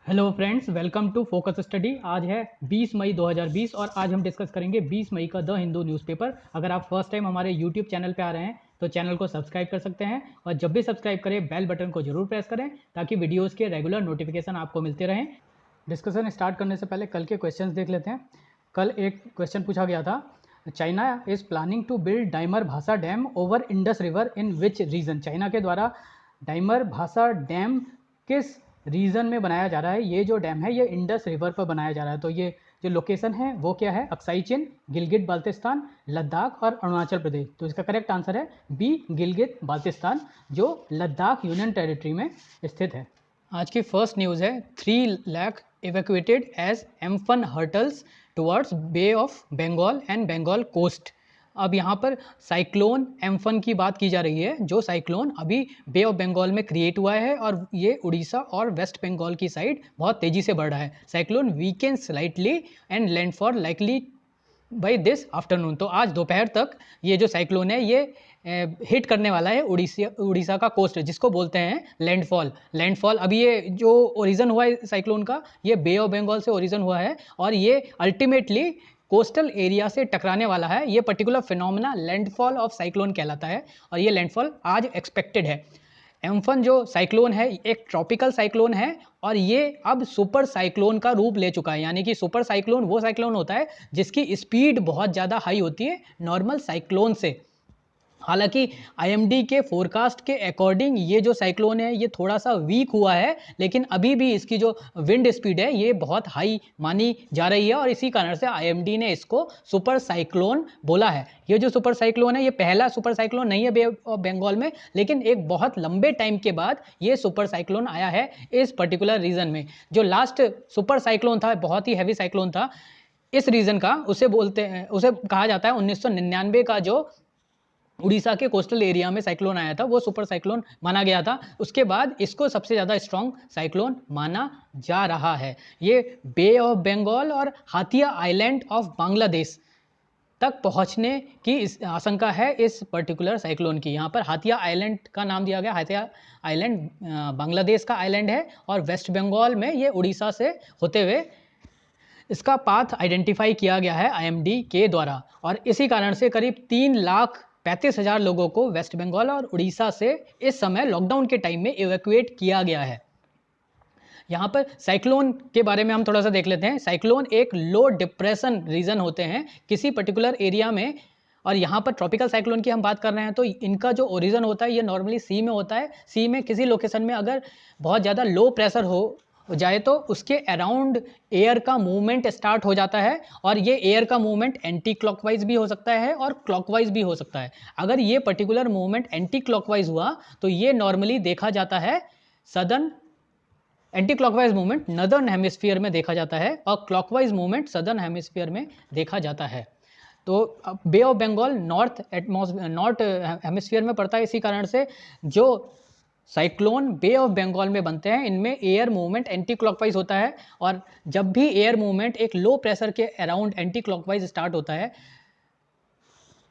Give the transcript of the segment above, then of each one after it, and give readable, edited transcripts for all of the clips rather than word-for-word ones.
Hello friends, welcome to focus study. आज है 20 मई 2020 और आज हम डिस्कस करेंगे 20 मई का द हिंदू न्यूज़पेपर। अगर आप फर्स्ट टाइम हमारे यूट्यूब चैनल पे आ रहे हैं तो चैनल को सब्सक्राइब कर सकते हैं और जब भी सब्सक्राइब करें बेल बटन को जरूर प्रेस करें ताकि वीडियोस के रेगुलर नोटिफिकेशन आपको मिलते रहें। डिस्कशन स्टार्ट करने से पहले कल के क्वेश्चंस देख लेते हैं। कल एक क्वेश्चन पूछा गया था, China is planning to build Diamer Bhasha dam over Indus river in which region. China के द्वारा डाइमर भाषा डैम किस रीजन में बनाया जा रहा है। ये जो डैम है ये इंडस रिवर पर बनाया जा रहा है। तो ये जो लोकेशन है वो क्या है? अक्साई चिन, गिलगित बाल्टिस्तान, लद्दाख और अरुणाचल प्रदेश। तो इसका करेक्ट आंसर है बी, गिलगित बाल्टिस्तान, जो लद्दाख यूनियन टेरिटरी में स्थित है। आज की फर्स्ट न्यूज़ है, 3 lakh evacuated as Amphan hurtles towards Bay of Bengal and Bengal coast. अब यहाँ पर साइक्लोन एम्फन की बात की जा रही है, जो साइक्लोन अभी बे ऑफ बंगाल में क्रिएट हुआ है और ये उड़ीसा और वेस्ट बंगाल की साइड बहुत तेज़ी से बढ़ रहा है। Cyclone weekend slightly and landfall likely by this afternoon. तो आज दोपहर तक ये जो साइक्लोन है ये हिट करने वाला है उड़ीसा का कोस्ट, जिसको बोलते हैं लैंडफॉल। लैंडफॉल अभी ये जो ओरिजिन हुआ है साइक्लोन का, ये बे ऑफ बंगाल से ओरिजिन हुआ है और ये अल्टीमेटली कोस्टल एरिया से टकराने वाला है। ये particular phenomena landfall of cyclone कहलाता है और ये लैंडफॉल आज एक्सपेक्टेड है। एम्फन जो साइक्लोन है एक ट्रॉपिकल साइक्लोन है और ये अब सुपर साइक्लोन का रूप ले चुका है। यानी कि सुपर साइक्लोन वो साइक्लोन होता है जिसकी स्पीड बहुत ज़्यादा हाई होती है नॉर्मल साइक्लोन से। हालांकि आईएमडी के फोरकास्ट के अकॉर्डिंग ये जो साइक्लोन है ये थोड़ा सा वीक हुआ है, लेकिन अभी भी इसकी जो विंड स्पीड है ये बहुत हाई मानी जा रही है और इसी कारण से आईएमडी ने इसको सुपर साइक्लोन बोला है। ये जो सुपर साइक्लोन है ये पहला सुपर साइक्लोन नहीं है बे ऑफ बंगाल में, लेकिन एक बहुत लंबे टाइम के बाद ये सुपर साइक्लोन आया है इस पर्टिकुलर रीजन में। जो लास्ट सुपर साइक्लोन था बहुत ही हैवी साइक्लोन था इस रीजन का, उसे बोलते हैं, उसे कहा जाता है 1999 का जो उड़ीसा के कोस्टल एरिया में साइक्लोन आया था वो सुपर साइक्लोन माना गया था। उसके बाद इसको सबसे ज़्यादा स्ट्रॉन्ग साइक्लोन माना जा रहा है। ये बे ऑफ बंगाल और हाथिया आइलैंड ऑफ बांग्लादेश तक पहुंचने की आशंका है इस पर्टिकुलर साइक्लोन की। यहाँ पर हाथिया आइलैंड का नाम दिया गया। हाथिया आइलैंड बांग्लादेश का आइलैंड है और वेस्ट बंगाल में ये उड़ीसा से होते हुए इसका पाथ आइडेंटिफाई किया गया है आईएमडी के द्वारा। और इसी कारण से करीब 3,35,000 लोगों को वेस्ट बंगाल और उड़ीसा से इस समय लॉकडाउन के टाइम में इवैक्यूएट किया गया है। यहाँ पर साइक्लोन के बारे में हम थोड़ा सा देख लेते हैं। साइक्लोन एक लो डिप्रेशन रीजन होते हैं किसी पर्टिकुलर एरिया में, और यहाँ पर ट्रॉपिकल साइक्लोन की हम बात कर रहे हैं तो इनका जो ओरिजिन होता है ये नॉर्मली सी में होता है। सी में किसी लोकेशन में अगर बहुत ज़्यादा लो प्रेशर हो जाए तो उसके अराउंड एयर का मूवमेंट स्टार्ट हो जाता है और ये एयर का मूवमेंट एंटी क्लॉकवाइज भी हो सकता है और क्लॉकवाइज भी हो सकता है। अगर ये पर्टिकुलर मूवमेंट एंटी क्लॉकवाइज हुआ तो ये नॉर्मली देखा जाता है southern anti clockwise movement northern hemisphere में देखा जाता है और क्लॉकवाइज मूवमेंट सदर्न हेमिस्फीयर में देखा जाता है। तो बे ऑफ बंगाल नॉर्थ हेमिस्फीयर में पड़ता है, इसी कारण से जो साइक्लोन बे ऑफ बंगाल में बनते हैं इनमें एयर मूवमेंट एंटी क्लॉकवाइज होता है। और जब भी एयर मूवमेंट एक लो प्रेशर के अराउंड एंटी क्लॉकवाइज स्टार्ट होता है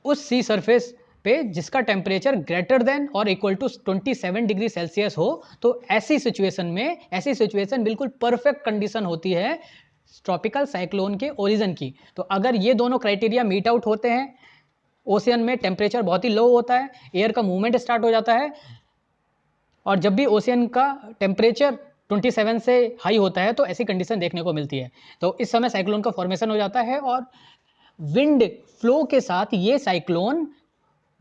उस सी सरफेस पे जिसका टेम्परेचर ग्रेटर देन और इक्वल टू 27 डिग्री सेल्सियस हो, तो ऐसी सिचुएशन बिल्कुल परफेक्ट कंडीशन होती है ट्रॉपिकल साइक्लोन के ओरिजिन की। तो अगर ये दोनों क्राइटेरिया मीट आउट होते हैं, ओशियन में टेम्परेचर बहुत ही लो होता है, एयर का मूवमेंट स्टार्ट हो जाता है, और जब भी ओशियन का टेम्परेचर 27 से हाई होता है तो ऐसी कंडीशन देखने को मिलती है। तो इस समय साइक्लोन का फॉर्मेशन हो जाता है और विंड फ्लो के साथ ये साइक्लोन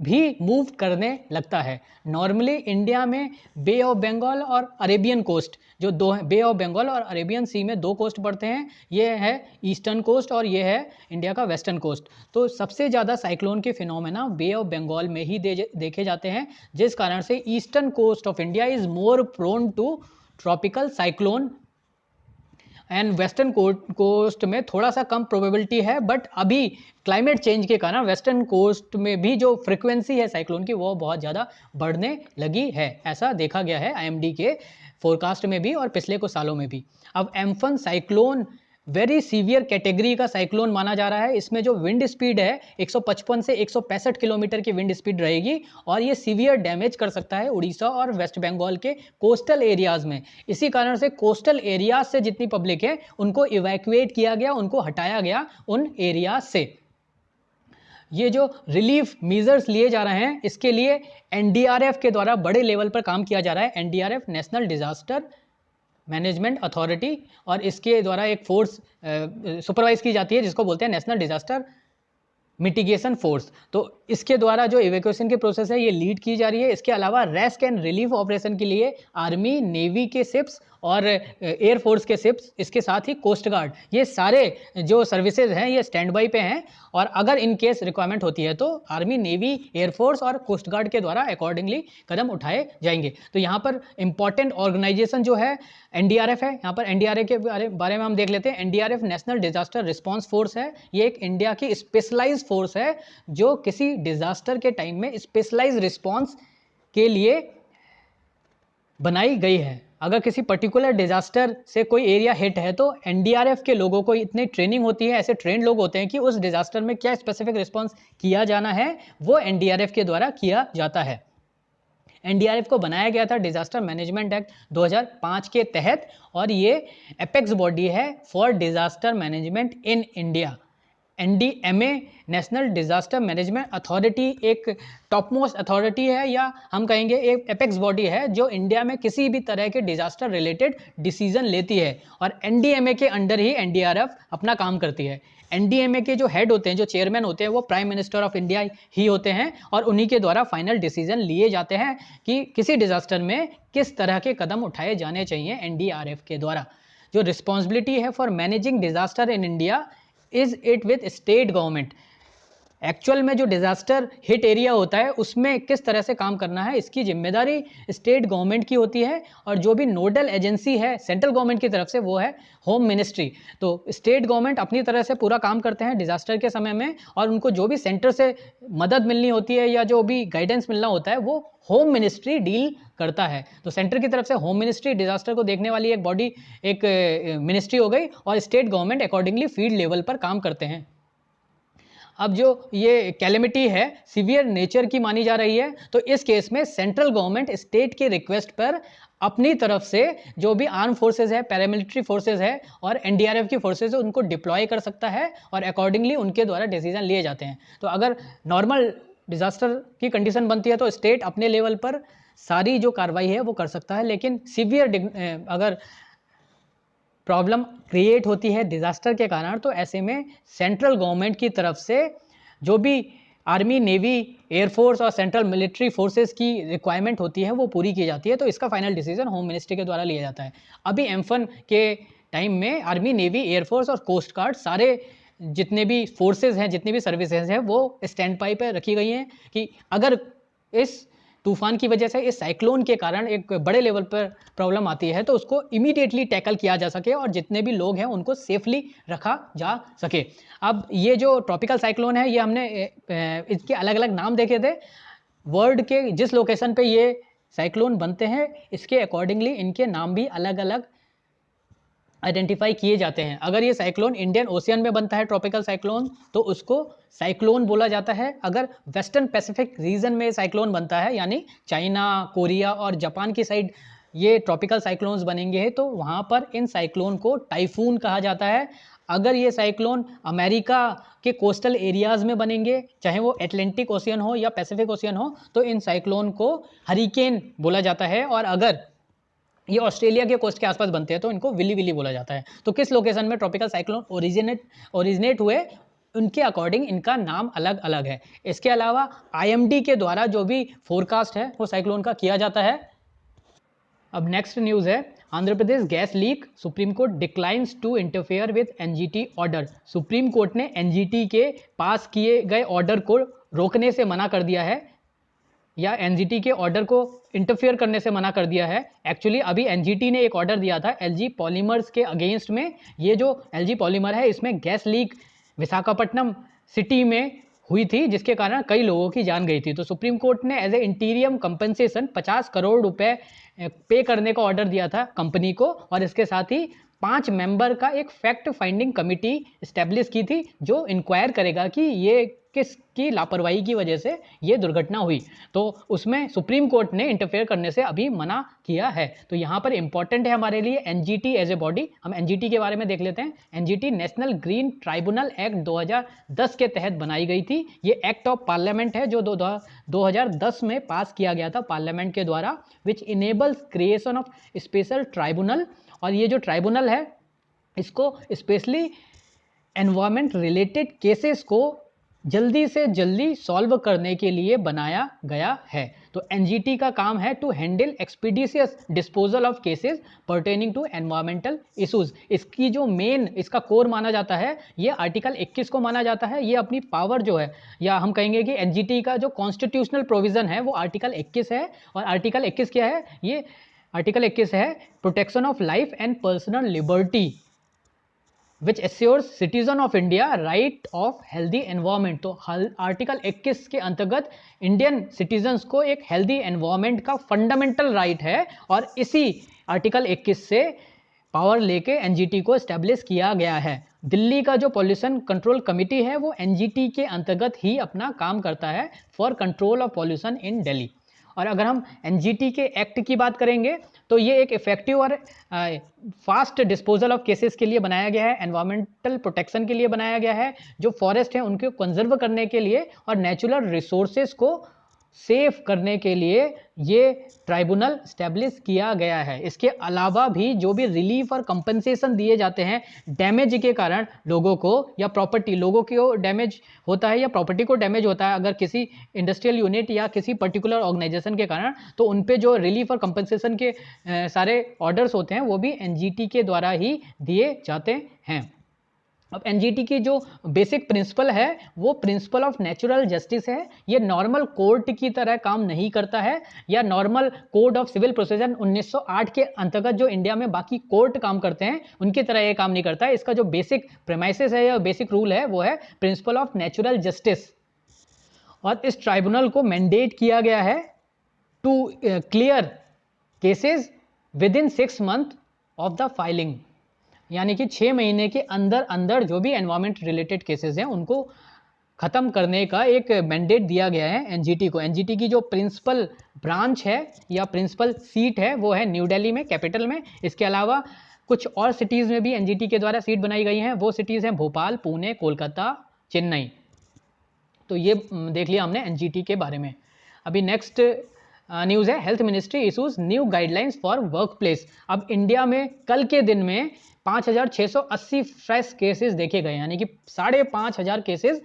भी मूव करने लगता है। नॉर्मली इंडिया में बे ऑफ बंगाल और अरेबियन कोस्ट जो दो हैं, बे ऑफ बंगाल और अरेबियन सी में दो कोस्ट पड़ते हैं। ये है ईस्टर्न कोस्ट और ये है इंडिया का वेस्टर्न कोस्ट। तो सबसे ज़्यादा साइक्लोन के फिनोमेना बे ऑफ बंगाल में ही देखे जाते हैं, जिस कारण से eastern coast of India is more prone to tropical cyclone and western coast में थोड़ा सा कम प्रोबेबिलिटी है। बट अभी क्लाइमेट चेंज के कारण वेस्टर्न कोस्ट में भी जो फ्रिक्वेंसी है साइक्लोन की वो बहुत ज़्यादा बढ़ने लगी है। ऐसा देखा गया है आईएमडी के फोरकास्ट में भी और पिछले कुछ सालों में भी। अब Amphan cyclone very severe category का साइक्लोन माना जा रहा है। इसमें जो विंड स्पीड है 155 से 165 किलोमीटर की विंड स्पीड रहेगी और ये सीवियर डैमेज कर सकता है उड़ीसा और वेस्ट बंगाल के कोस्टल एरियाज में। इसी कारण से कोस्टल एरियाज से जितनी पब्लिक है उनको इवैक्यूएट किया गया, उनको हटाया गया उन एरियाज से। ये जो रिलीफ मेजर्स लिए जा रहे हैं इसके लिए एनडीआरएफ के द्वारा बड़े लेवल पर काम किया जा रहा है। NDRF national disaster management authority, और इसके द्वारा एक फोर्स सुपरवाइज की जाती है जिसको बोलते हैं नेशनल डिजास्टर मिटिगेशन फोर्स। तो इसके द्वारा जो इवैक्यूएशन की प्रोसेस है ये लीड की जा रही है। इसके अलावा रेस्क्यू एंड रिलीफ ऑपरेशन के लिए आर्मी, नेवी के शिप्स और एयर फोर्स के शिप्स, इसके साथ ही कोस्ट गार्ड, ये सारे जो सर्विसेज हैं ये स्टैंड बाई पे हैं। और अगर इन केस रिक्वायरमेंट होती है तो आर्मी, नेवी, एयरफोर्स और कोस्ट गार्ड के द्वारा अकॉर्डिंगली कदम उठाए जाएंगे। तो यहाँ पर इंपॉर्टेंट ऑर्गेनाइजेशन जो है एनडीआरएफ है। यहाँ पर एनडीआरएफ के बारे में हम देख लेते हैं। NDRF national disaster response force है। ये एक इंडिया की स्पेशलाइज्ड फोर्स है जो किसी डिजास्टर के टाइम में स्पेशलाइज्ड रिस्पांस के लिए बनाई गई है। अगर किसी पर्टिकुलर डिजास्टर से कोई एरिया हिट है तो एनडीआरएफ के लोगों को इतनी ट्रेनिंग होती है, ऐसे ट्रेन लोग होते हैं कि उस डिजास्टर में क्या स्पेसिफिक रिस्पांस किया जाना है वो एनडीआरएफ के द्वारा किया जाता है। एनडीआरएफ को बनाया गया था डिजास्टर मैनेजमेंट एक्ट 2005 के तहत और ये एपेक्स बॉडी है for disaster management in India. NDMA national disaster management authority एक टॉप मोस्ट अथॉरिटी है, या हम कहेंगे एक एपेक्स बॉडी है जो इंडिया में किसी भी तरह के डिजास्टर रिलेटेड डिसीजन लेती है। और एनडीएमए के अंडर ही एनडीआरएफ अपना काम करती है। एनडीएमए के जो हेड होते हैं, जो चेयरमैन होते हैं, वो प्राइम मिनिस्टर ऑफ इंडिया ही होते हैं और उन्हीं के द्वारा फाइनल डिसीजन लिए जाते हैं कि किसी डिजास्टर में किस तरह के कदम उठाए जाने चाहिए एनडीआरएफ के द्वारा। जो रिस्पॉन्सिबिलिटी है for managing disaster in India is it with state government. Actual में जो डिजास्टर हिट एरिया होता है उसमें किस तरह से काम करना है इसकी जिम्मेदारी स्टेट गवर्नमेंट की होती है। और जो भी नोडल एजेंसी है सेंट्रल गवर्नमेंट की तरफ से वो है होम मिनिस्ट्री। तो स्टेट गवर्नमेंट अपनी तरह से पूरा काम करते हैं डिजास्टर के समय में, और उनको जो भी सेंटर से मदद मिलनी होती है या जो भी गाइडेंस मिलना होता है वो होम मिनिस्ट्री डील करता है। तो सेंटर की तरफ से होम मिनिस्ट्री डिजास्टर को देखने वाली एक बॉडी, एक मिनिस्ट्री हो गई, और state government accordingly field level पर काम करते हैं। अब जो ये कैलेमिटी है सीवियर नेचर की मानी जा रही है, तो इस केस में सेंट्रल गवर्नमेंट स्टेट के रिक्वेस्ट पर अपनी तरफ से जो भी आर्म फोर्सेज है, पैरामिलिट्री फोर्सेज है और एनडीआरएफ की फोर्सेज है उनको डिप्लॉय कर सकता है और अकॉर्डिंगली उनके द्वारा डिसीजन लिए जाते हैं। तो अगर नॉर्मल डिजास्टर की कंडीशन बनती है तो स्टेट अपने लेवल पर सारी जो कार्रवाई है वो कर सकता है, लेकिन सीवियर अगर प्रॉब्लम क्रिएट होती है डिजास्टर के कारण तो ऐसे में सेंट्रल गवर्नमेंट की तरफ से जो भी आर्मी, नेवी, एयरफोर्स और सेंट्रल मिलिट्री फोर्सेस की रिक्वायरमेंट होती है वो पूरी की जाती है। तो इसका फाइनल डिसीजन होम मिनिस्ट्री के द्वारा लिया जाता है। अभी एम्फन के टाइम में आर्मी, नेवी, एयरफोर्स और कोस्ट गार्ड सारे जितने भी फोर्सेज हैं, जितनी भी सर्विसेज हैं वो स्टैंड बाई पर रखी गई हैं कि अगर इस तूफान की वजह से, इस साइक्लोन के कारण एक बड़े लेवल पर प्रॉब्लम आती है तो उसको इमीडिएटली टैकल किया जा सके और जितने भी लोग हैं उनको सेफली रखा जा सके। अब ये जो ट्रॉपिकल साइक्लोन है ये हमने इसके अलग अलग नाम देखे थे। वर्ल्ड के जिस लोकेशन पे ये साइक्लोन बनते हैं इसके अकॉर्डिंगली इनके नाम भी अलग अलग आइडेंटिफाई किए जाते हैं। अगर ये साइक्लोन इंडियन ओशियन में बनता है ट्रॉपिकल साइक्लोन तो उसको साइक्लोन बोला जाता है। अगर वेस्टर्न पैसिफिक रीजन में साइक्लोन बनता है यानी चाइना, कोरिया और जापान की साइड ये ट्रॉपिकल साइक्लोन्स बनेंगे तो वहाँ पर इन साइक्लोन को टाइफून कहा जाता है। अगर ये साइक्लोन अमेरिका के कोस्टल एरियाज़ में बनेंगे, चाहे वो एटलांटिक ओशियन हो या पैसिफिक ओशियन हो, तो इन साइक्लोन को हरिकेन बोला जाता है। और अगर ये ऑस्ट्रेलिया के कोस्ट के आसपास बनते हैं तो इनको विली विली बोला जाता है। तो किस लोकेशन में ट्रॉपिकल साइक्लोन ओरिजिनेट हुए उनके अकॉर्डिंग इनका नाम अलग अलग है। इसके अलावा आईएमडी के द्वारा जो भी फोरकास्ट है वो साइक्लोन का किया जाता है। अब नेक्स्ट न्यूज़ है Andhra Pradesh gas leak, Supreme Court declines to interfere with NGT order. Supreme Court ने एनजीटी के पास किए गए ऑर्डर को रोकने से मना कर दिया है या एनजीटी के ऑर्डर को इंटरफेयर करने से मना कर दिया है। एक्चुअली अभी एनजीटी ने एक ऑर्डर दिया था एलजी पॉलीमर्स के अगेंस्ट में। ये जो एलजी पॉलीमर है इसमें गैस लीक विशाखापट्टनम सिटी में हुई थी जिसके कारण कई लोगों की जान गई थी। तो सुप्रीम कोर्ट ने as a interim compensation 50 crore रुपए पे करने का ऑर्डर दिया था कंपनी को और इसके साथ ही 5 मेंबर का एक फैक्ट फाइंडिंग कमिटी इस्टेब्लिश की थी जो इंक्वायर करेगा कि ये किसकी लापरवाही की वजह से ये दुर्घटना हुई। तो उसमें सुप्रीम कोर्ट ने इंटरफेयर करने से अभी मना किया है। तो यहाँ पर इंपॉर्टेंट है हमारे लिए एनजीटी एज ए बॉडी। हम एनजीटी के बारे में देख लेते हैं। NGT national green tribunal act 2010 के तहत बनाई गई थी। ये एक्ट ऑफ पार्लियामेंट है जो 2010 में पास किया गया था पार्लियामेंट के द्वारा, विच enables creation of special tribunal. और ये जो ट्राइब्यूनल है इसको स्पेशली एनवायरमेंट रिलेटेड केसेस को जल्दी से जल्दी सॉल्व करने के लिए बनाया गया है। तो एनजीटी का काम है to handle expeditious disposal of cases pertaining to environmental issues. इसकी जो मेन इसका कोर माना जाता है ये आर्टिकल 21 को माना जाता है। ये अपनी पावर जो है, या हम कहेंगे कि एनजीटी का जो कॉन्स्टिट्यूशनल प्रोविजन है वो आर्टिकल 21 है। और आर्टिकल 21 क्या है? ये आर्टिकल 21 है protection of life and personal liberty which assures citizen of India right of healthy environment. तो आर्टिकल 21 के अंतर्गत इंडियन सिटीजन्स को एक हेल्दी एनवायरमेंट का फंडामेंटल राइट है और इसी आर्टिकल 21 से पावर लेके एनजीटी को एस्टेब्लिश किया गया है। दिल्ली का जो पॉल्यूशन कंट्रोल कमिटी है वो एनजीटी के अंतर्गत ही अपना काम करता है for control of pollution in Delhi. और अगर हम एनजीटी के एक्ट की बात करेंगे तो ये एक इफेक्टिव और फास्ट डिस्पोजल ऑफ केसेस के लिए बनाया गया है, एनवायरमेंटल प्रोटेक्शन के लिए बनाया गया है, जो फॉरेस्ट है उनको कंजर्व करने के लिए और नेचुरल रिसोर्सेज को सेव करने के लिए ये ट्राइब्यूनल स्टैब्लिश किया गया है। इसके अलावा भी जो भी रिलीफ और कंपनसेशन दिए जाते हैं डैमेज के कारण लोगों को या प्रॉपर्टी, लोगों को डैमेज होता है या प्रॉपर्टी को डैमेज होता है अगर किसी इंडस्ट्रियल यूनिट या किसी पर्टिकुलर ऑर्गेनाइजेशन के कारण, तो उन पे जो रिलीफ और कंपनसेशन के सारे ऑर्डर्स होते हैं वो भी एनजीटी के द्वारा ही दिए जाते हैं। अब एनजीटी की जो बेसिक प्रिंसिपल है वो प्रिंसिपल ऑफ नेचुरल जस्टिस है। ये नॉर्मल कोर्ट की तरह काम नहीं करता है या normal code of civil procedure 1908 के अंतर्गत जो इंडिया में बाकी कोर्ट काम करते हैं उनकी तरह ये काम नहीं करता है। इसका जो बेसिक प्रेमाइसिस है या बेसिक रूल है वो है प्रिंसिपल ऑफ नेचुरल जस्टिस। और इस ट्राइब्यूनल को मैंडेट किया गया है to clear cases within 6 month of the filing, यानी कि 6 महीने के अंदर अंदर जो भी एनवायरमेंट रिलेटेड केसेस हैं उनको खत्म करने का एक मैंडेट दिया गया है एनजीटी को। एनजीटी की जो प्रिंसिपल ब्रांच है या प्रिंसिपल सीट है वो है न्यू दिल्ली में, कैपिटल में। इसके अलावा कुछ और सिटीज़ में भी एनजीटी के द्वारा सीट बनाई गई हैं। वो सिटीज़ हैं भोपाल, पुणे, कोलकाता, चेन्नई। तो ये देख लिया हमने एनजीटी के बारे में। अभी नेक्स्ट न्यूज़ है health ministry issues new guidelines for work place. अब इंडिया में कल के दिन में 5,680 फ्रेश केसेस देखे गए, यानी कि 5,500 केसेस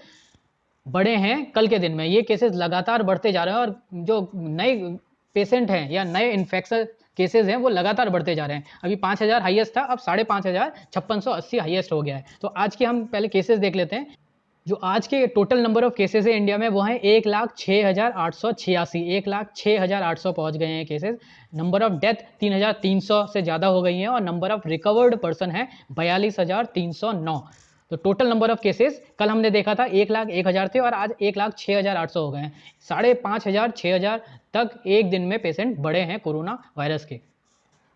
बढ़े हैं कल के दिन में। ये केसेस लगातार बढ़ते जा रहे हैं और जो नए पेशेंट हैं या नए इन्फेक्शन केसेस हैं वो लगातार बढ़ते जा रहे हैं। अभी 5,000 हाईएस्ट था, अब 5,500 5680 हाईएस्ट हो गया है। तो आज के हम पहले केसेस देख लेते हैं। जो आज के टोटल नंबर ऑफ केसेस है इंडिया में वो है 1,06,886। 1,06,800 पहुंच गए हैं केसेस। नंबर ऑफ डेथ 3,300 से ज़्यादा हो गई हैं और नंबर ऑफ रिकवर्ड पर्सन है 42,309। तो टोटल नंबर ऑफ केसेस कल हमने देखा था 1,01,000 थे और आज 1,06,800 हो गए हैं। 5,500 6,000 तक एक दिन में पेशेंट बढ़े हैं कोरोना वायरस के।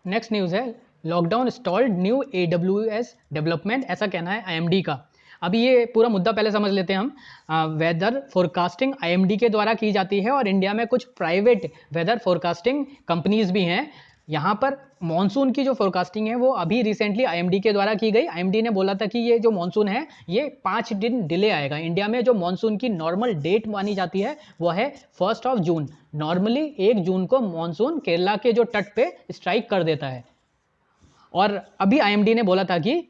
नेक्स्ट न्यूज़ है lockdown stalled new AWS development, ऐसा कहना है IMD का। अभी ये पूरा मुद्दा पहले समझ लेते हैं हम। वेदर फोरकास्टिंग IMD के द्वारा की जाती है और इंडिया में कुछ प्राइवेट वेदर फोरकास्टिंग कंपनीज भी हैं। यहाँ पर मॉनसून की जो फोरकास्टिंग है वो अभी रिसेंटली IMD के द्वारा की गई। IMD ने बोला था कि ये जो मॉनसून है ये 5 दिन डिले आएगा। इंडिया में जो मॉनसून की नॉर्मल डेट मानी जाती है वो है 1 जून। नॉर्मली 1 जून को मॉनसून केरला के जो तट पे स्ट्राइक कर देता है और अभी IMD ने बोला था कि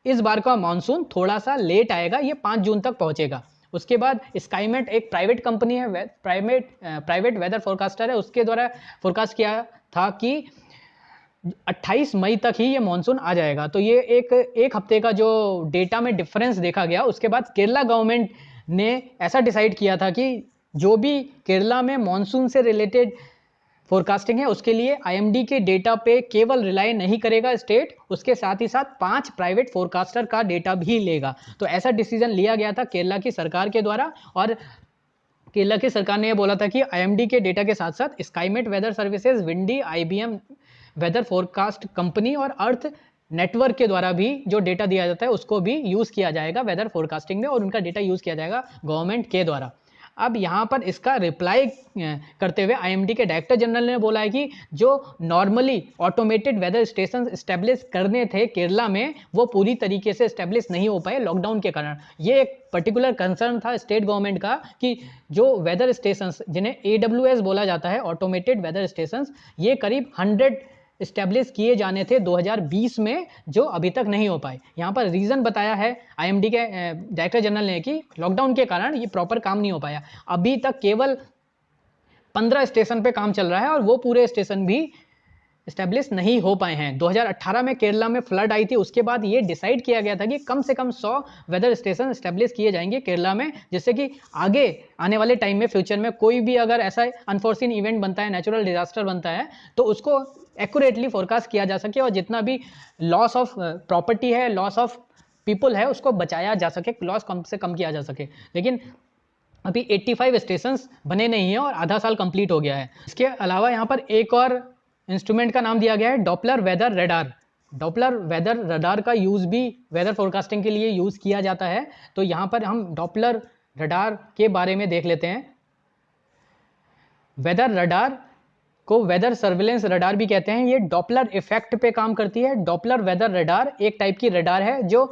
इस बार का मानसून थोड़ा सा लेट आएगा, ये 5 जून तक पहुंचेगा। उसके बाद स्काईमेट एक प्राइवेट कंपनी है, प्राइवेट वेदर फोरकास्टर है, उसके द्वारा फोरकास्ट किया था कि 28 मई तक ही ये मानसून आ जाएगा। तो ये एक हफ्ते का जो डेटा में डिफरेंस देखा गया। उसके बाद केरला गवर्नमेंट ने ऐसा डिसाइड किया था कि जो भी केरला में मानसून से रिलेटेड फोरकास्टिंग है उसके लिए IMD के डेटा पे केवल रिलाई नहीं करेगा स्टेट, उसके साथ ही साथ 5 प्राइवेट फोरकास्टर का डेटा भी लेगा। तो ऐसा डिसीजन लिया गया था केरला की सरकार के द्वारा और केरला की सरकार ने यह बोला था कि IMD के डेटा के साथ साथ Skymet weather services, Windy, IBM weather forecast company और अर्थ नेटवर्क के द्वारा भी जो डेटा दिया जाता है उसको भी यूज़ किया जाएगा वेदर फोरकास्टिंग में, और उनका डेटा यूज़ किया जाएगा गवर्नमेंट के द्वारा। अब यहाँ पर इसका रिप्लाई करते हुए आईएमडी के डायरेक्टर जनरल ने बोला है कि जो normally automated weather station establish करने थे केरला में, वो पूरी तरीके से स्टैब्लिश नहीं हो पाए लॉकडाउन के कारण। ये एक पर्टिकुलर कंसर्न था स्टेट गवर्नमेंट का कि जो वेदर स्टेशंस जिन्हें AWS बोला जाता है, ऑटोमेटेड वेदर स्टेशंस, ये करीब 100 इस्टेब्लिश किए जाने थे 2020 में, जो अभी तक नहीं हो पाए। यहाँ पर रीज़न बताया है आईएमडी के डायरेक्टर जनरल ने कि लॉकडाउन के कारण ये प्रॉपर काम नहीं हो पाया। अभी तक केवल 15 स्टेशन पे काम चल रहा है और वो पूरे स्टेशन भी इस्टेब्लिश नहीं हो पाए हैं। 2018 में केरला में फ्लड आई थी, उसके बाद ये डिसाइड किया गया था कि कम से कम 100 वेदर स्टेशन इस्टेब्लिश किए जाएंगे केरला में, जिससे कि आगे आने वाले टाइम में फ्यूचर में कोई भी अगर ऐसा अनफॉर्सीन इवेंट बनता है, नेचुरल डिजास्टर बनता है, तो उसको एक्यूरेटली फोरकास्ट किया जा सके और जितना भी लॉस ऑफ प्रॉपर्टी है, लॉस ऑफ पीपल है, उसको बचाया जा सके, लॉस कम से कम किया जा सके। लेकिन अभी 85 स्टेशंस बने नहीं हैं और आधा साल कंप्लीट हो गया है। इसके अलावा यहाँ पर एक और इंस्ट्रूमेंट का नाम दिया गया है Doppler weather radar. Doppler weather radar का यूज़ भी वेदर फोरकास्टिंग के लिए यूज़ किया जाता है। तो यहाँ पर हम डॉपलर रडार के बारे में देख लेते हैं। वेदर रडार को वेदर सर्विलेंस रडार भी कहते हैं। ये डॉपलर इफेक्ट पे काम करती है। डॉपलर वेदर रडार एक टाइप की रडार है जो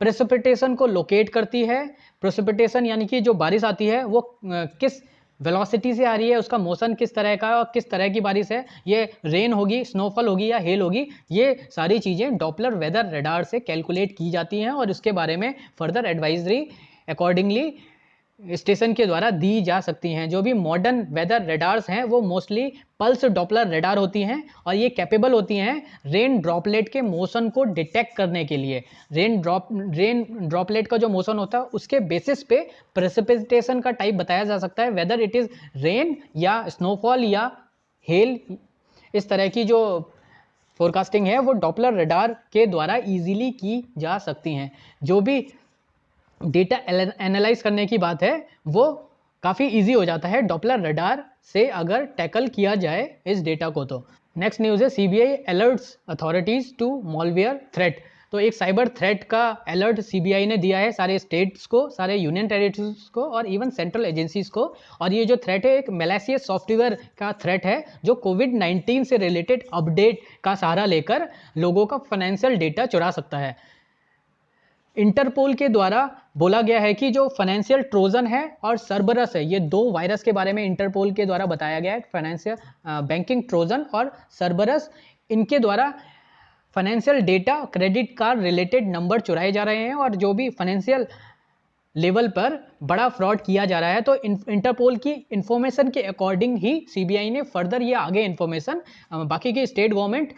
प्रेसिपिटेशन को लोकेट करती है। प्रेसिपिटेशन यानी कि जो बारिश आती है वो किस वेलोसिटी से आ रही है, उसका मोशन किस तरह का है और किस तरह की बारिश है, ये रेन होगी, स्नोफॉल होगी या हेल होगी, ये सारी चीज़ें डॉपलर वेदर रडार से कैलकुलेट की जाती हैं और उसके बारे में फर्दर एडवाइजरी अकॉर्डिंगली स्टेशन के द्वारा दी जा सकती हैं। जो भी मॉडर्न वेदर रडार्स हैं वो मोस्टली पल्स डॉपलर रडार होती हैं और ये कैपेबल होती हैं रेन ड्रॉपलेट के मोशन को डिटेक्ट करने के लिए। रेन ड्रॉपलेट का जो मोशन होता है उसके बेसिस पे प्रेसिपिटेशन का टाइप बताया जा सकता है, वेदर इट इज़ रेन या स्नोफॉल या हेल। इस तरह की जो फोरकास्टिंग है वो डॉपलर रडार के द्वारा इजीली की जा सकती हैं। जो भी डेटा एनालाइज करने की बात है वो काफ़ी इजी हो जाता है डॉपलर रडार से अगर टैकल किया जाए इस डेटा को। तो नेक्स्ट न्यूज़ है CBI alerts authorities to malware threat. तो एक साइबर थ्रेट का अलर्ट सीबीआई ने दिया है सारे स्टेट्स को, सारे यूनियन टेरिटरीज को और इवन सेंट्रल एजेंसीज को। और ये जो थ्रेट है एक मैलिशियस सॉफ्टवेयर का थ्रेट है जो कोविड-19 से रिलेटेड अपडेट का सहारा लेकर लोगों का फाइनेंशियल डेटा चुरा सकता है। इंटरपोल के द्वारा बोला गया है कि जो फाइनेंशियल ट्रोजन है और सर्बरस है, ये दो वायरस के बारे में इंटरपोल के द्वारा बताया गया है। फाइनेंशियल बैंकिंग ट्रोजन और सर्बरस, इनके द्वारा financial data, credit card related number चुराए जा रहे हैं और जो भी फाइनेंशियल लेवल पर बड़ा फ्रॉड किया जा रहा है। तो इंटरपोल की इंफॉर्मेशन के अकॉर्डिंग ही सीबीआई ने फर्दर ये आगे इंफॉर्मेशन बाकी के स्टेट गवर्नमेंट,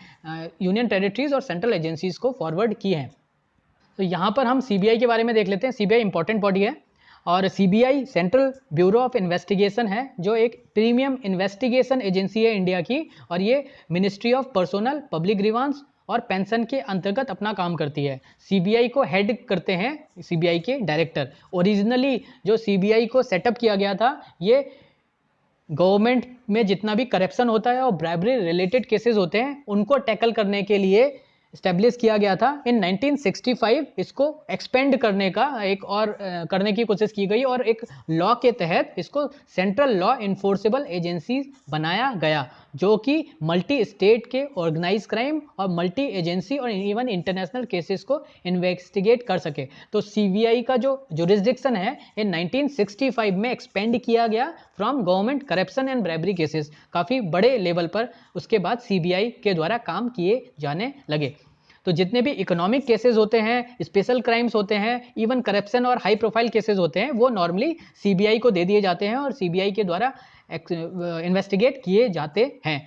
यूनियन टेरिटरीज और सेंट्रल एजेंसीज को फॉरवर्ड की है। तो यहाँ पर हम सीबीआई के बारे में देख लेते हैं। सीबीआई इंपॉर्टेंट बॉडी है और CBI central bureau of investigation है जो एक प्रीमियम इन्वेस्टिगेशन एजेंसी है इंडिया की, और ये ministry of personnel public grievance और पेंशन के अंतर्गत अपना काम करती है। सीबीआई को हेड करते हैं सीबीआई के डायरेक्टर। ओरिजिनली जो सीबीआई को सेटअप किया गया था, ये गवर्नमेंट में जितना भी करप्शन होता है और ब्राइबरी रिलेटेड केसेस होते हैं उनको टैकल करने के लिए इस्टेब्लिश किया गया था। इन 1965 इसको एक्सपेंड करने का एक और करने की कोशिश की गई और एक लॉ के तहत इसको सेंट्रल लॉ इन्फोर्सेबल एजेंसी बनाया गया जो कि मल्टी स्टेट के ऑर्गेनाइज क्राइम और मल्टी एजेंसी और इवन इंटरनेशनल केसेस को इन्वेस्टिगेट कर सके। तो सीबीआई का जो जुरिस्डिक्शन है इन 1965 में एक्सपेंड किया गया from government corruption and bribery cases, काफ़ी बड़े लेवल पर उसके बाद सीबीआई के द्वारा काम किए जाने लगे। तो जितने भी इकोनॉमिक केसेस होते हैं, स्पेशल क्राइम्स होते हैं, इवन करप्शन और हाई प्रोफाइल केसेस होते हैं, वो नॉर्मली सीबीआई को दे दिए जाते हैं और सीबीआई के द्वारा इन्वेस्टिगेट किए जाते हैं।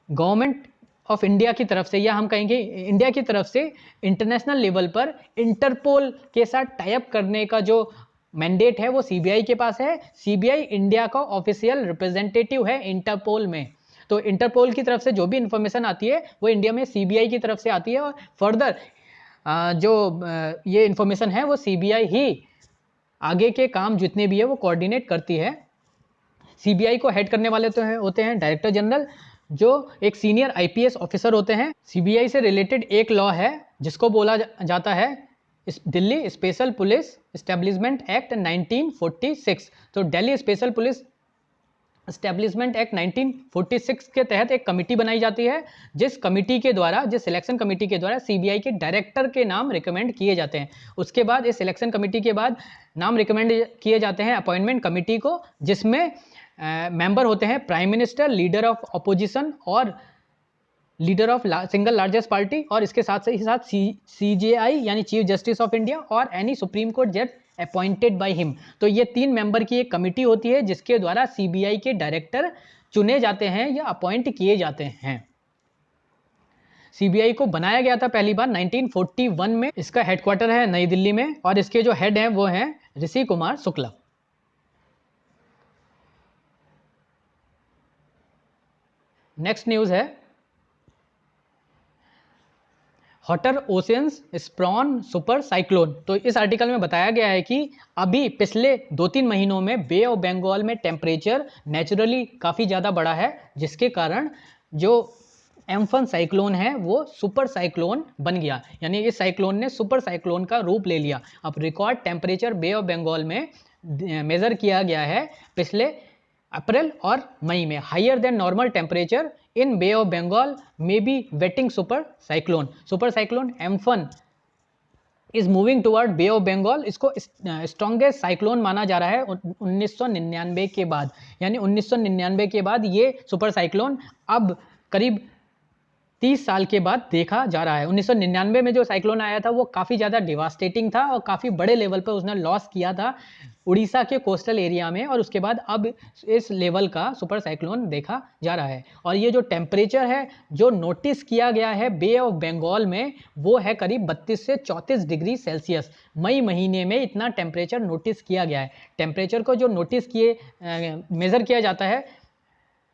गवर्नमेंट ऑफ इंडिया की तरफ से, या हम कहेंगे इंडिया की तरफ से, इंटरनेशनल लेवल पर इंटरपोल के साथ टाई अप करने का जो मैंडेट है वो सीबीआई के पास है। सीबीआई इंडिया का ऑफिशियल रिप्रेजेंटेटिव है इंटरपोल में। तो इंटरपोल की तरफ से जो भी इंफॉर्मेशन आती है वो इंडिया में सीबीआई की तरफ से आती है और फर्दर ये इंफॉर्मेशन है वो सीबीआई ही आगे के काम जितने भी है वो कोऑर्डिनेट करती है। सीबीआई को हेड करने वाले तो होते हैं डायरेक्टर जनरल, जो एक सीनियर आईपीएस ऑफिसर होते हैं। सीबीआई से रिलेटेड एक लॉ है जिसको बोला जाता है Delhi special police establishment act 1946। तो Delhi special police establishment act 1946 के तहत एक कमेटी बनाई जाती है, जिस सिलेक्शन कमेटी के द्वारा सीबीआई के डायरेक्टर के नाम रिकमेंड किए जाते हैं। उसके बाद इस सिलेक्शन कमेटी के बाद नाम रिकमेंड किए जाते हैं अपॉइंटमेंट कमेटी को, जिसमें मेंबर होते हैं prime minister, leader of opposition और leader of single largest party, और इसके साथ ही साथ सीजेआई यानी चीफ जस्टिस ऑफ इंडिया और एनी सुप्रीम कोर्ट जज अपॉइंटेड बाय हिम। तो ये 3 मेंबर की एक कमेटी होती है जिसके द्वारा सीबीआई के डायरेक्टर चुने जाते हैं या अपॉइंट किए जाते हैं। सीबीआई को बनाया गया था पहली बार 1941 में। इसका हेडक्वार्टर है नई दिल्ली में और इसके जो हेड हैं वो हैं ऋषि कुमार शुक्ला। नेक्स्ट न्यूज है हॉटर ओशियंस स्प्रॉन सुपर साइक्लोन। तो इस आर्टिकल में बताया गया है कि अभी पिछले 2-3 महीनों में बे ऑफ बंगाल में टेम्परेचर नेचुरली काफ़ी ज़्यादा बढ़ा है, जिसके कारण जो एम्फन साइक्लोन है वो सुपर साइक्लोन बन गया, यानी इस साइक्लोन ने सुपर साइक्लोन का रूप ले लिया। अब record temperature bay of Bengal में मेज़र किया गया है पिछले अप्रैल और मई में। Higher than normal temperature in bay of Bengal may be waiting super cyclone Amphan is moving toward bay of Bengal. इसको स्ट्रॉन्गेस्ट साइक्लोन माना जा रहा है 1999 के बाद, यानी 1999 के बाद ये सुपर साइक्लोन अब करीब 30 साल के बाद देखा जा रहा है। 1999 में जो साइक्लोन आया था वो काफ़ी ज़्यादा डिवास्टेटिंग था और काफ़ी बड़े लेवल पर उसने लॉस किया था उड़ीसा के कोस्टल एरिया में, और उसके बाद अब इस लेवल का सुपर साइक्लोन देखा जा रहा है। और ये जो टेम्परेचर है जो नोटिस किया गया है बे ऑफ बंगाल में वो है करीब 32 से 34 डिग्री सेल्सियस। मई महीने में इतना टेम्परेचर नोटिस किया गया है। टेम्परेचर को जो नोटिस किए मेज़र किया जाता है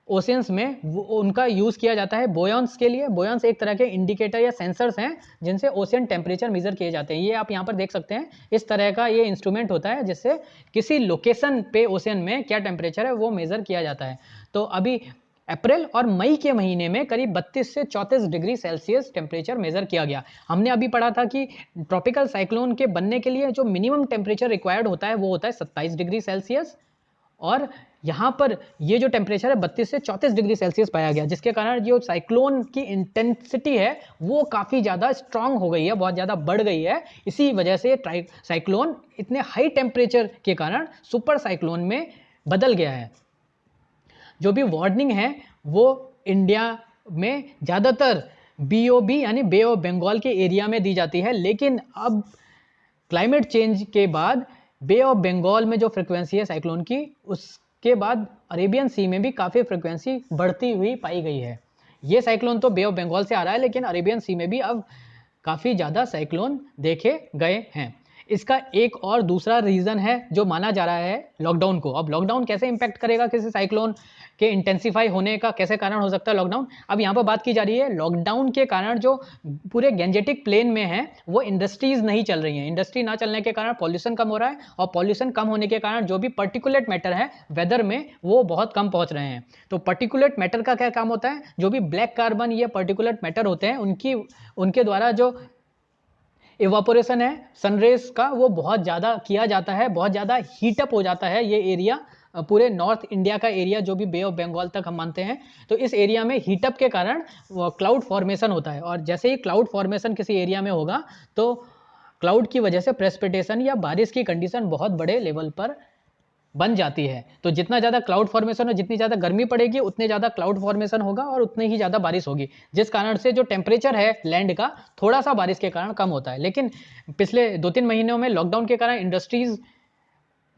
ओशियंस में, वो उनका यूज़ किया जाता है बोयंस के लिए। बोयंस एक तरह के इंडिकेटर या सेंसर्स हैं जिनसे ओशियन टेम्परेचर मेजर किए जाते हैं। ये आप यहाँ पर देख सकते हैं, इस तरह का ये इंस्ट्रूमेंट होता है जिससे किसी लोकेशन पे ओशियन में क्या टेम्परेचर है वो मेज़र किया जाता है। तो अभी अप्रैल और मई के महीने में करीब 32 से 34 डिग्री सेल्सियस टेम्परेचर मेज़र किया गया। हमने अभी पढ़ा था कि ट्रॉपिकल साइक्लोन के बनने के लिए जो मिनिमम टेम्परेचर रिक्वायर्ड होता है वो होता है 27 डिग्री सेल्सियस, और यहाँ पर ये जो टेम्परेचर है 32 से 34 डिग्री सेल्सियस पाया गया, जिसके कारण जो साइक्लोन की इंटेंसिटी है वो काफ़ी ज़्यादा स्ट्रांग हो गई है, बहुत ज़्यादा बढ़ गई है। इसी वजह से साइक्लोन इतने हाई टेम्परेचर के कारण सुपर साइक्लोन में बदल गया है। जो भी वार्निंग है वो इंडिया में ज़्यादातर BOB यानी बे ऑफ बंगाल के एरिया में दी जाती है, लेकिन अब क्लाइमेट चेंज के बाद बे ऑफ बंगाल में जो फ्रिक्वेंसी है साइक्लोन की, उसके बाद अरेबियन सी में भी काफ़ी फ्रिक्वेंसी बढ़ती हुई पाई गई है। ये साइक्लोन तो बे ऑफ बंगाल से आ रहा है, लेकिन अरेबियन सी में भी अब काफ़ी ज़्यादा साइक्लोन देखे गए हैं। इसका एक और दूसरा रीज़न है जो माना जा रहा है लॉकडाउन को। अब लॉकडाउन कैसे इंपैक्ट करेगा किसी साइक्लोन के इंटेंसिफाई होने का, कैसे कारण हो सकता है लॉकडाउन। अब यहाँ पर बात की जा रही है लॉकडाउन के कारण जो पूरे गैंजेटिक प्लेन में है वो इंडस्ट्रीज नहीं चल रही हैं। इंडस्ट्री ना चलने के कारण पॉल्यूशन कम हो रहा है, और पॉल्यूशन कम होने के कारण जो भी पर्टिकुलेट मैटर है वेदर में वो बहुत कम पहुँच रहे हैं। तो पर्टिकुलेट मैटर का क्या काम होता है, जो भी ब्लैक कार्बन या पर्टिकुलेट मैटर होते हैं उनके द्वारा जो इवापोरेशन है सनरेज का वो बहुत ज़्यादा किया जाता है, बहुत ज़्यादा हीटअप हो जाता है ये एरिया, पूरे नॉर्थ इंडिया का एरिया जो भी बे ऑफ बंगाल तक हम मानते हैं। तो इस एरिया में हीटअप के कारण क्लाउड फॉर्मेशन होता है, और जैसे ही क्लाउड फॉर्मेशन किसी एरिया में होगा तो क्लाउड की वजह से प्रेसिपिटेशन या बारिश की कंडीशन बहुत बड़े लेवल पर बन जाती है। तो जितना ज़्यादा क्लाउड फॉर्मेशन हो, जितनी ज़्यादा गर्मी पड़ेगी उतने ज़्यादा क्लाउड फॉर्मेशन होगा और उतनी ही ज़्यादा बारिश होगी, जिस कारण से जो टेम्परेचर है लैंड का थोड़ा सा बारिश के कारण कम होता है। लेकिन पिछले 2-3 महीनों में लॉकडाउन के कारण इंडस्ट्रीज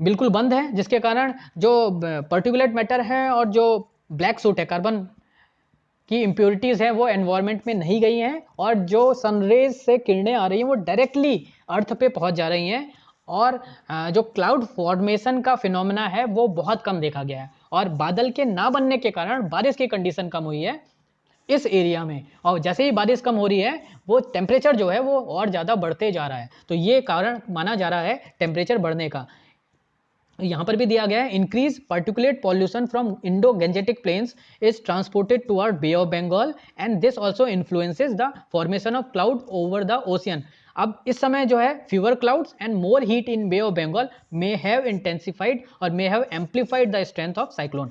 बिल्कुल बंद है, जिसके कारण जो पर्टिकुलेट मैटर है और जो ब्लैक सूट है कार्बन की इम्प्योरिटीज़ हैं वो एनवायरनमेंट में नहीं गई हैं, और जो सनरेज से किरणें आ रही हैं वो डायरेक्टली अर्थ पे पहुंच जा रही हैं, और जो क्लाउड फॉर्मेशन का फिनोमेना है वो बहुत कम देखा गया है, और बादल के ना बनने के कारण बारिश की कंडीशन कम हुई है इस एरिया में। और जैसे ही बारिश कम हो रही है वो टेम्परेचर जो है वो और ज़्यादा बढ़ते जा रहा है। तो ये कारण माना जा रहा है टेम्परेचर बढ़ने का। यहाँ पर भी दिया गया है, increase particulate pollution from Indo Gangetic plains is transported toward bay of Bengal and this also influences the formation of cloud over the ocean. अब इस समय जो है fewer clouds and more heat in bay of Bengal may have intensified और may have amplified the strength of cyclone.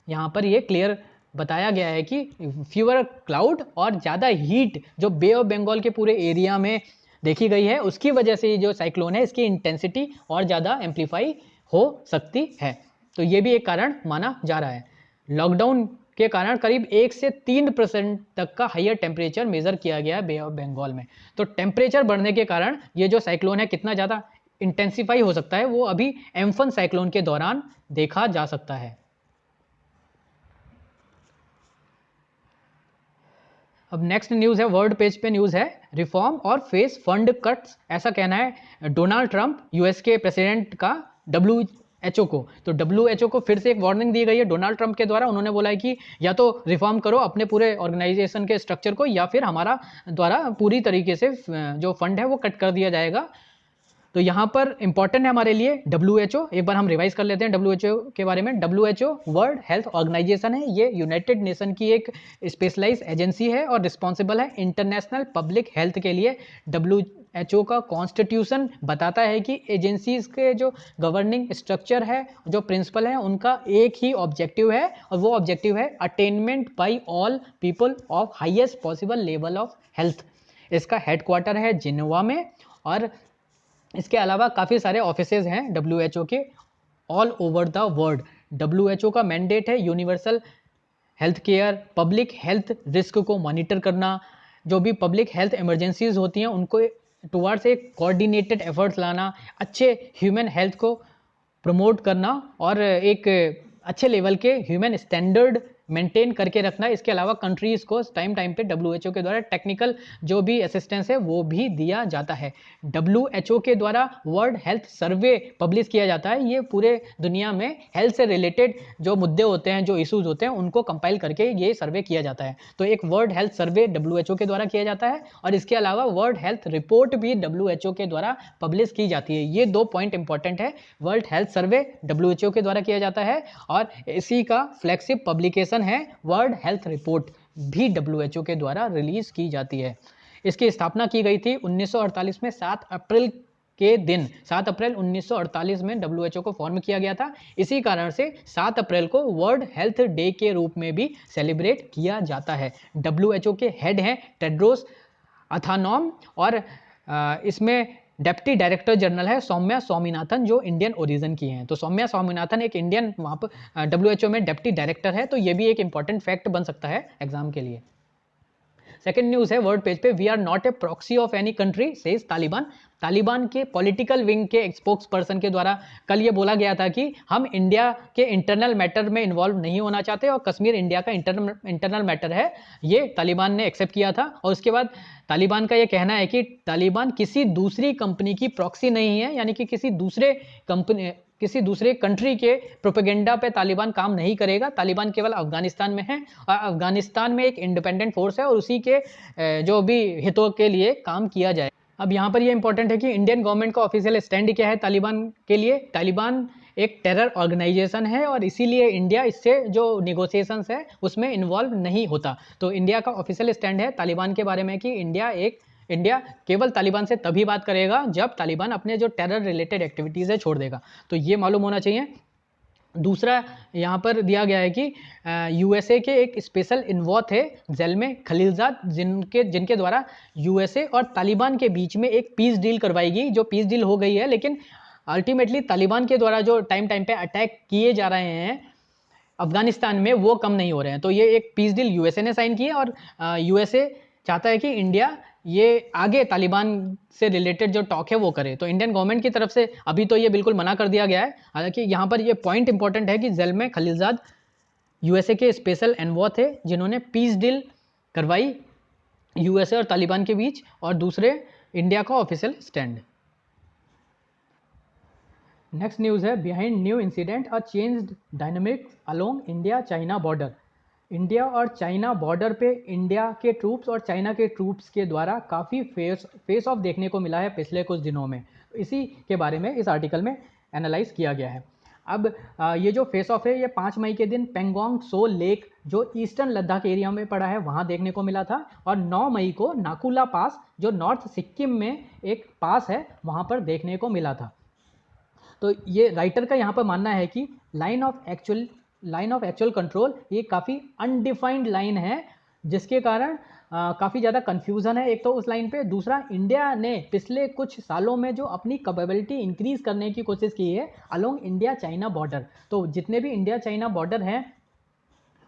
यहाँ पर ये clear बताया गया है कि फ्यूअर क्लाउड और ज़्यादा हीट जो बे ऑफ बंगाल के पूरे एरिया में देखी गई है, उसकी वजह से ये जो साइक्लोन है इसकी इंटेंसिटी और ज़्यादा एम्पलीफाई हो सकती है। तो ये भी एक कारण माना जा रहा है। लॉकडाउन के कारण करीब 1 से 3% तक का हाईयर टेम्परेचर मेजर किया गया है बे ऑफ बंगाल में। तो टेम्परेचर बढ़ने के कारण ये जो साइक्लोन है कितना ज़्यादा इंटेंसिफाई हो सकता है वो अभी एम्फन साइक्लोन के दौरान देखा जा सकता है। अब नेक्स्ट न्यूज़ है, वर्ल्ड पेज पे न्यूज़ है, रिफॉर्म और फेस फंड कट्स, ऐसा कहना है डोनाल्ड ट्रंप यूएस के प्रेसिडेंट का WHO को। तो WHO को फिर से एक वार्निंग दी गई है डोनाल्ड ट्रंप के द्वारा। उन्होंने बोला है कि या तो रिफॉर्म करो अपने पूरे ऑर्गेनाइजेशन के स्ट्रक्चर को, या फिर हमारा द्वारा पूरी तरीके से जो फंड है वो कट कर दिया जाएगा। तो यहाँ पर इंपॉर्टेंट है हमारे लिए WHO। एक बार हम रिवाइज कर लेते हैं WHO के बारे में। WHO वर्ल्ड हेल्थ ऑर्गेनाइजेशन है, ये यूनाइटेड नेशन की एक स्पेशलाइज एजेंसी है और रिस्पॉन्सिबल है इंटरनेशनल पब्लिक हेल्थ के लिए। WHO का कॉन्स्टिट्यूशन बताता है कि एजेंसीज के जो गवर्निंग स्ट्रक्चर है, जो प्रिंसिपल है, उनका एक ही ऑब्जेक्टिव है और वो ऑब्जेक्टिव है attainment by all people of highest possible level of health. इसका हेडक्वार्टर है जिनेवा में और इसके अलावा काफ़ी सारे ऑफिसेज हैं WHO के all over the world. WHO का मैंडेट है universal health care, public health risk को मॉनिटर करना, जो भी पब्लिक हेल्थ इमरजेंसीज होती हैं उनको टुवर्ड्स एक कोऑर्डिनेटेड एफर्ट्स लाना, अच्छे ह्यूमन हेल्थ को प्रमोट करना और एक अच्छे लेवल के ह्यूमन स्टैंडर्ड मेंटेन करके रखना। इसके अलावा कंट्रीज़ को टाइम टाइम पे WHO के द्वारा टेक्निकल जो भी असिस्टेंस है वो भी दिया जाता है। WHO के द्वारा वर्ल्ड हेल्थ सर्वे पब्लिश किया जाता है। ये पूरे दुनिया में हेल्थ से रिलेटेड जो मुद्दे होते हैं, जो इश्यूज होते हैं, उनको कंपाइल करके ये सर्वे किया जाता है। तो एक वर्ल्ड हेल्थ सर्वे WHO के द्वारा किया जाता है और इसके अलावा वर्ल्ड हेल्थ रिपोर्ट भी WHO के द्वारा पब्लिश की जाती है। ये 2 पॉइंट इंपॉर्टेंट है। वर्ल्ड हेल्थ सर्वे WHO के द्वारा किया जाता है और इसी का फ्लैगशिप पब्लिकेशन है वर्ल्ड हेल्थ रिपोर्ट, भी WHO के द्वारा रिलीज की जाती है। इसकी स्थापना की गई थी 1948 में 7 अप्रैल के दिन। 7 अप्रैल 1948 में WHO को फॉर्म किया गया था। इसी कारण से 7 अप्रैल को वर्ल्ड हेल्थ डे के रूप में भी सेलिब्रेट किया जाता है। WHO के हेड हैं टेड्रोस अथानॉम और इसमें डेप्टी डायरेक्टर जनरल है सौम्या स्वामीनाथन, जो इंडियन ओरिजिन की हैं। तो सौम्या स्वामीनाथन एक इंडियन वहाँ पर WHO में डेप्टी डायरेक्टर है। तो ये भी एक इंपॉर्टेंट फैक्ट बन सकता है एग्जाम के लिए। सेकेंड न्यूज़ है वर्ल्ड पेज पे, we are not a proxy of any country says Taliban. Taliban के पॉलिटिकल विंग के स्पोक्स पर्सन के द्वारा कल ये बोला गया था कि हम इंडिया के इंटरनल मैटर में इन्वॉल्व नहीं होना चाहते और कश्मीर इंडिया का इंटरनल मैटर है। ये तालिबान ने एक्सेप्ट किया था और उसके बाद तालिबान का ये कहना है कि तालिबान किसी दूसरी कंपनी की प्रॉक्सी नहीं है, यानी कि किसी दूसरे कंट्री के प्रोपेगेंडा पे तालिबान काम नहीं करेगा। तालिबान केवल अफगानिस्तान में है और अफगानिस्तान में एक इंडिपेंडेंट फोर्स है और उसी के जो भी हितों के लिए काम किया जाए। अब यहाँ पर ये इंपॉर्टेंट है कि इंडियन गवर्नमेंट का ऑफिशियल स्टैंड क्या है तालिबान के लिए। तालिबान एक टेरर ऑर्गेनाइजेशन है और इसीलिए इंडिया इससे जो निगोशिएशंस है उसमें इन्वॉल्व नहीं होता। तो इंडिया का ऑफिशियल स्टैंड है तालिबान के बारे में कि इंडिया केवल तालिबान से तभी बात करेगा जब तालिबान अपने जो टेरर रिलेटेड एक्टिविटीज़ है छोड़ देगा। तो ये मालूम होना चाहिए। दूसरा यहाँ पर दिया गया है कि USA के एक स्पेशल इन्वॉय थे ज़ेल्मे खलीलजाद, जिनके द्वारा USA और तालिबान के बीच में एक पीस डील करवाई गई, जो पीस डील हो गई है। लेकिन अल्टीमेटली तालिबान के द्वारा जो टाइम टाइम पे अटैक किए जा रहे हैं अफगानिस्तान में, वो कम नहीं हो रहे हैं। तो ये एक पीस डील USA ने साइन की है और USA चाहता है कि इंडिया ये आगे तालिबान से रिलेटेड जो टॉक है वो करे। तो इंडियन गवर्नमेंट की तरफ से अभी तो ये बिल्कुल मना कर दिया गया है। हालांकि यहाँ पर ये पॉइंट इंपॉर्टेंट है कि ज़ेल्मे खलीलजाद USA के स्पेशल एनवॉय थे जिन्होंने पीस डील करवाई USA और तालिबान के बीच, और दूसरे इंडिया का ऑफिशियल स्टैंड। नेक्स्ट न्यूज़ है, behind new incident a changed dynamics along India China border. India और चाइना बॉर्डर पे इंडिया के ट्रूप्स और चाइना के ट्रूप्स के द्वारा काफ़ी फेस ऑफ देखने को मिला है पिछले कुछ दिनों में। इसी के बारे में इस आर्टिकल में एनालाइज किया गया है। अब ये जो फेस ऑफ है ये 5 मई के दिन पेंगोंग सो लेक जो ईस्टर्न लद्दाख एरिया में पड़ा है वहाँ देखने को मिला था, और 9 मई को नाकुला पास जो नॉर्थ सिक्किम में एक पास है वहाँ पर देखने को मिला था। तो ये राइटर का यहाँ पर मानना है कि लाइन ऑफ एक्चुअल कंट्रोल ये काफ़ी अनडिफाइंड लाइन है, जिसके कारण काफ़ी ज़्यादा कन्फ्यूज़न है एक तो उस लाइन पे। दूसरा, इंडिया ने पिछले कुछ सालों में जो अपनी कैपेबिलिटी इंक्रीज़ करने की कोशिश की है अलोंग इंडिया चाइना बॉर्डर, तो जितने भी इंडिया चाइना बॉर्डर हैं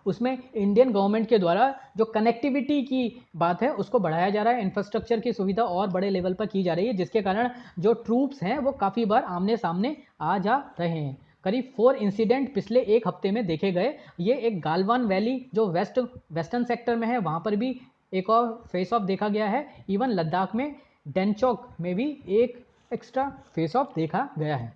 उसमें इंडियन गवर्नमेंट के द्वारा जो कनेक्टिविटी की बात है उसको बढ़ाया जा रहा है, इंफ्रास्ट्रक्चर की सुविधा और बड़े लेवल पर की जा रही है, जिसके कारण जो ट्रूप्स हैं वो काफ़ी बार आमने सामने आ जा रहे हैं। करीब 4 इंसिडेंट पिछले एक हफ्ते में देखे गए। ये एक गालवान वैली जो वेस्टर्न सेक्टर में है वहाँ पर भी एक और फेस ऑफ देखा गया है। इवन लद्दाख में डेंचोक में भी एक एक्स्ट्रा फेस ऑफ देखा गया है।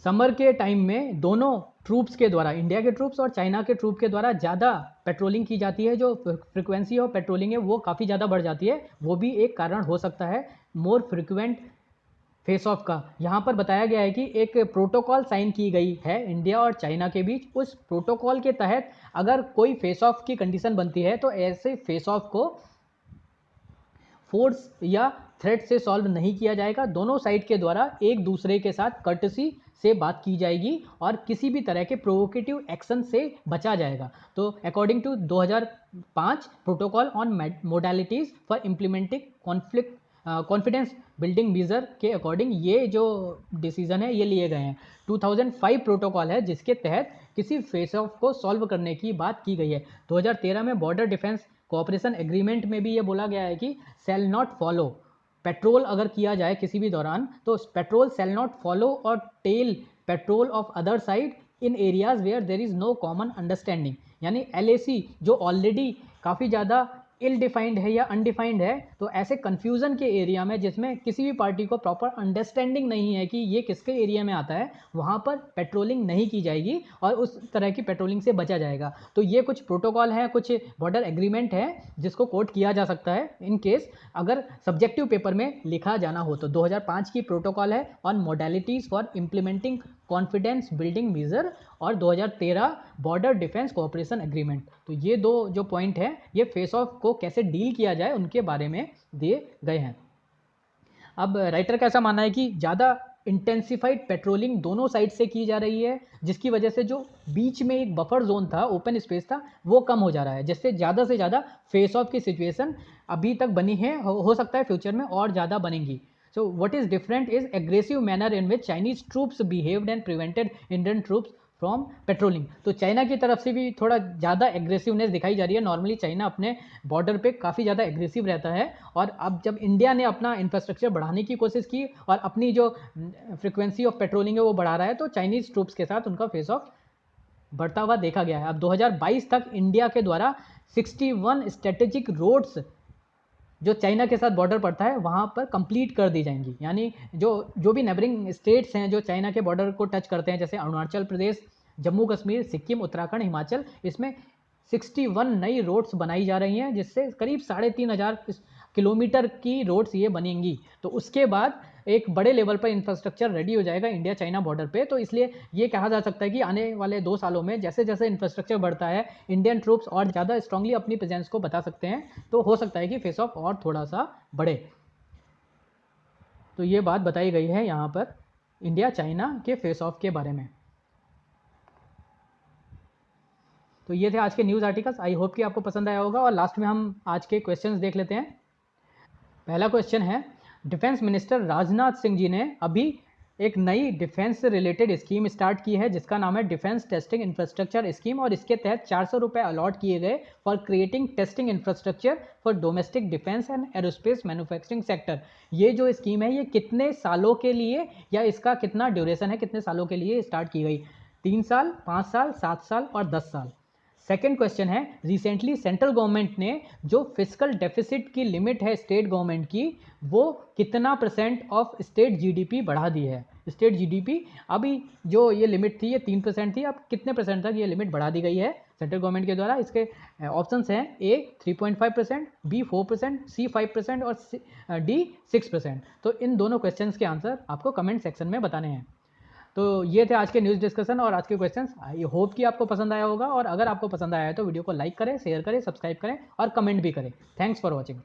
समर के टाइम में दोनों ट्रूप्स के द्वारा, इंडिया के ट्रूप्स और चाइना के ट्रूप के द्वारा ज़्यादा पेट्रोलिंग की जाती है, जो फ्रिक्वेंसी ऑफ पेट्रोलिंग है वो काफ़ी ज़्यादा बढ़ जाती है, वो भी एक कारण हो सकता है मोर फ्रिक्वेंट फेस ऑफ का। यहाँ पर बताया गया है कि एक प्रोटोकॉल साइन की गई है इंडिया और चाइना के बीच। उस प्रोटोकॉल के तहत अगर कोई फेस ऑफ की कंडीशन बनती है तो ऐसे फेस ऑफ को फोर्स या थ्रेट से सॉल्व नहीं किया जाएगा। दोनों साइड के द्वारा एक दूसरे के साथ कर्टसी से बात की जाएगी और किसी भी तरह के प्रोवोकेटिव एक्शन से बचा जाएगा। तो according to 2005 protocol on modalities for implementing confidence building measure के अकॉर्डिंग ये जो डिसीजन है ये लिए गए हैं। 2005 प्रोटोकॉल है जिसके तहत किसी फेस ऑफ को सॉल्व करने की बात की गई है। 2013 में बॉर्डर डिफेंस कोऑपरेशन एग्रीमेंट में भी ये बोला गया है कि सेल नॉट फॉलो, पेट्रोल अगर किया जाए किसी भी दौरान तो पेट्रोल सेल नॉट फॉलो और tail patrol of other side in areas where there is no common understanding. यानी LAC जो ऑलरेडी काफ़ी ज़्यादा इल डिफाइंड है या अनडिफाइंड है, तो ऐसे कन्फ्यूज़न के एरिया में जिसमें किसी भी पार्टी को प्रॉपर अंडरस्टैंडिंग नहीं है कि ये किसके एरिया में आता है, वहाँ पर पेट्रोलिंग नहीं की जाएगी और उस तरह की पेट्रोलिंग से बचा जाएगा। तो ये कुछ प्रोटोकॉल हैं, कुछ बॉर्डर एग्रीमेंट है जिसको कोट किया जा सकता है इन केस अगर सब्जेक्टिव पेपर में लिखा जाना हो। तो 2005 की प्रोटोकॉल है on modalities for implementing confidence building measure और 2013 बॉर्डर डिफेंस कोऑपरेशन एग्रीमेंट। तो ये दो जो पॉइंट है ये फेस ऑफ को कैसे डील किया जाए उनके बारे में दिए गए हैं। अब राइटर का ऐसा मानना है कि ज़्यादा इंटेंसिफाइड पेट्रोलिंग दोनों साइड से की जा रही है, जिसकी वजह से जो बीच में एक बफर जोन था, ओपन स्पेस था, वो कम हो जा रहा है, जिससे ज़्यादा से ज़्यादा फेस ऑफ की सिचुएशन अभी तक बनी है, हो सकता है फ्यूचर में और ज़्यादा बनेंगी। So what is different is aggressive manner in which Chinese troops behaved and prevented Indian troops from patrolling. तो चाइना की तरफ से भी थोड़ा ज़्यादा एग्रेसिवनेस दिखाई जा रही है। नॉर्मली चाइना अपने बॉर्डर पे काफ़ी ज़्यादा एग्रेसिव रहता है, और अब जब इंडिया ने अपना इंफ्रास्ट्रक्चर बढ़ाने की कोशिश की और अपनी जो फ्रिक्वेंसी ऑफ पेट्रोलिंग है वो बढ़ा रहा है, तो चाइनीज़ ट्रूप्स के साथ उनका फेस ऑफ बढ़ता हुआ देखा गया है। अब 2022 तक इंडिया के द्वारा 61 स्ट्रेटेजिक रोड्स जो चाइना के साथ बॉर्डर पड़ता है वहाँ पर कंप्लीट कर दी जाएंगी। यानी जो भी नेबरिंग स्टेट्स हैं जो चाइना के बॉर्डर को टच करते हैं, जैसे अरुणाचल प्रदेश, जम्मू कश्मीर, सिक्किम, उत्तराखंड, हिमाचल, इसमें 61 नई रोड्स बनाई जा रही हैं, जिससे करीब 3500 किलोमीटर की रोड्स ये बनेंगी। तो उसके बाद एक बड़े लेवल पर इंफ्रास्ट्रक्चर रेडी हो जाएगा इंडिया चाइना बॉर्डर पे। तो इसलिए ये कहा जा सकता है कि आने वाले 2 सालों में जैसे जैसे इंफ्रास्ट्रक्चर बढ़ता है, इंडियन ट्रूप्स और ज़्यादा स्ट्रांगली अपनी प्रेजेंस को बता सकते हैं। तो हो सकता है कि फेस ऑफ और थोड़ा सा बढ़े। तो ये बात बताई गई है यहाँ पर इंडिया चाइना के फेस ऑफ के बारे में। तो ये थे आज के न्यूज़ आर्टिकल्स। आई होप कि आपको पसंद आया होगा, और लास्ट में हम आज के क्वेश्चंस देख लेते हैं। पहला क्वेश्चन है, डिफेंस मिनिस्टर राजनाथ सिंह जी ने अभी एक नई डिफेंस से रिलेटेड स्कीम स्टार्ट की है जिसका नाम है डिफेंस टेस्टिंग इंफ्रास्ट्रक्चर स्कीम, और इसके तहत 400 रुपये अलॉट किए गए for creating testing infrastructure for domestic defence and aerospace manufacturing sector. ये जो स्कीम है ये कितने सालों के लिए या इसका कितना ड्यूरेशन है, कितने सालों के लिए स्टार्ट की गई? 3 साल, 5 साल, 7 साल और 10 साल। सेकेंड क्वेश्चन है, रिसेंटली सेंट्रल गवर्नमेंट ने जो फिस्कल डेफिसिट की लिमिट है स्टेट गवर्नमेंट की, वो कितना % ऑफ स्टेट GDP बढ़ा दी है? स्टेट GDP अभी जो ये लिमिट थी ये 3% थी, अब कितने % तक ये लिमिट बढ़ा दी गई है सेंट्रल गवर्नमेंट के द्वारा? इसके ऑप्शंस हैं A 3.5%, B 4%, C 5% और D 6%। तो इन दोनों क्वेश्चंस के आंसर आपको कमेंट सेक्शन में बताने हैं। तो ये थे आज के न्यूज़ डिस्कशन और आज के क्वेश्चंस। आई होप कि आपको पसंद आया होगा, और अगर आपको पसंद आया है तो वीडियो को लाइक करें, शेयर करें, सब्सक्राइब करें और कमेंट भी करें। Thanks for watching.